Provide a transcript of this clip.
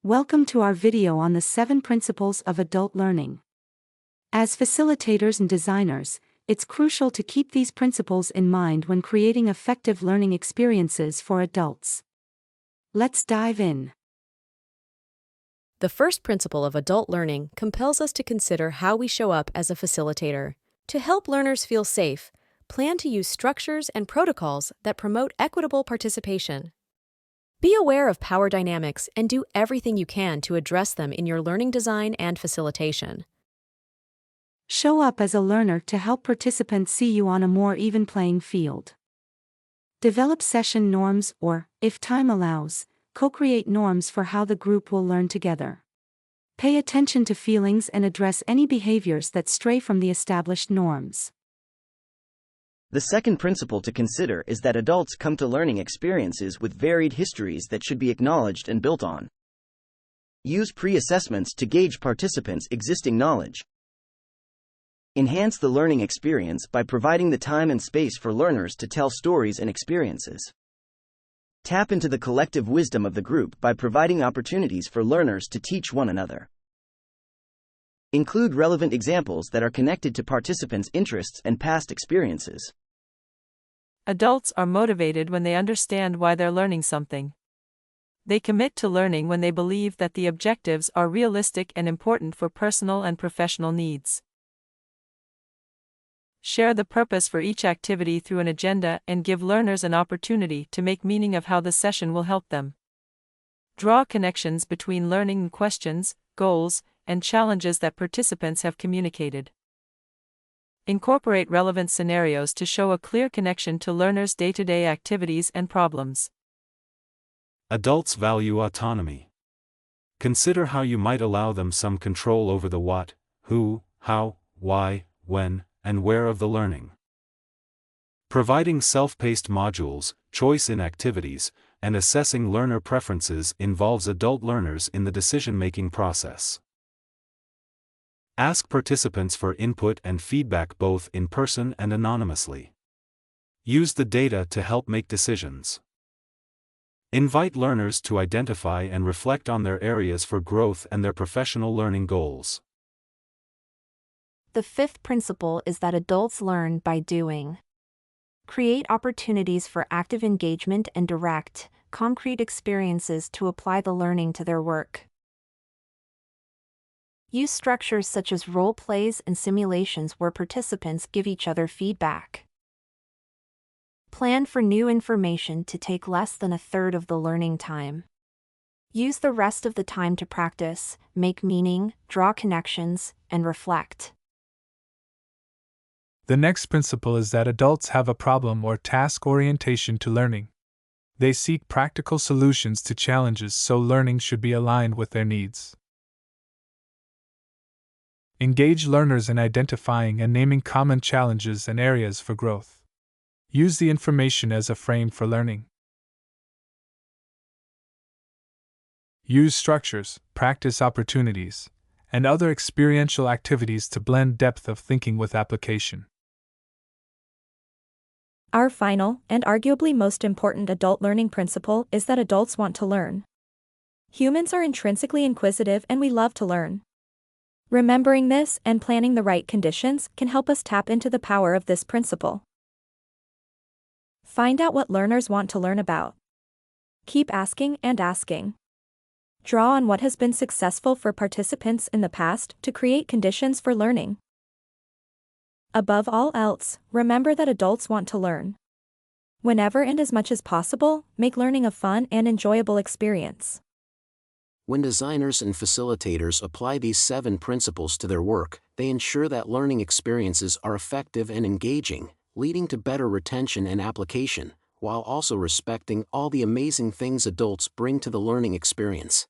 Welcome to our video on the 7 principles of adult learning. As facilitators and designers, it's crucial to keep these principles in mind when creating effective learning experiences for adults. Let's dive in. The first principle of adult learning compels us to consider how we show up as a facilitator. To help learners feel safe, plan to use structures and protocols that promote equitable participation. Be aware of power dynamics and do everything you can to address them in your learning design and facilitation. Show up as a learner to help participants see you on a more even playing field. Develop session norms or, if time allows, co-create norms for how the group will learn together. Pay attention to feelings and address any behaviors that stray from the established norms. The second principle to consider is that adults come to learning experiences with varied histories that should be acknowledged and built on. Use pre-assessments to gauge participants' existing knowledge. Enhance the learning experience by providing the time and space for learners to tell stories and experiences. Tap into the collective wisdom of the group by providing opportunities for learners to teach one another. Include relevant examples that are connected to participants' interests and past experiences. Adults are motivated when they understand why they're learning something. They commit to learning when they believe that the objectives are realistic and important for personal and professional needs. Share the purpose for each activity through an agenda and give learners an opportunity to make meaning of how the session will help them. Draw connections between learning and questions, goals, and challenges that participants have communicated. Incorporate relevant scenarios to show a clear connection to learners' day-to-day activities and problems. Adults value autonomy. Consider how you might allow them some control over the what, who, how, why, when, and where of the learning. Providing self-paced modules, choice in activities, and assessing learner preferences involves adult learners in the decision-making process. Ask participants for input and feedback both in person and anonymously. Use the data to help make decisions. Invite learners to identify and reflect on their areas for growth and their professional learning goals. The fifth principle is that adults learn by doing. Create opportunities for active engagement and direct, concrete experiences to apply the learning to their work. Use structures such as role plays and simulations where participants give each other feedback. Plan for new information to take less than a third of the learning time. Use the rest of the time to practice, make meaning, draw connections, and reflect. The next principle is that adults have a problem or task orientation to learning. They seek practical solutions to challenges, so learning should be aligned with their needs. Engage learners in identifying and naming common challenges and areas for growth. Use the information as a frame for learning. Use structures, practice opportunities, and other experiential activities to blend depth of thinking with application. Our final, and arguably most important adult learning principle is that adults want to learn. Humans are intrinsically inquisitive and we love to learn. Remembering this and planning the right conditions can help us tap into the power of this principle. Find out what learners want to learn about. Keep asking and asking. Draw on what has been successful for participants in the past to create conditions for learning. Above all else, remember that adults want to learn. Whenever and as much as possible, make learning a fun and enjoyable experience. When designers and facilitators apply these 7 principles to their work, they ensure that learning experiences are effective and engaging, leading to better retention and application, while also respecting all the amazing things adults bring to the learning experience.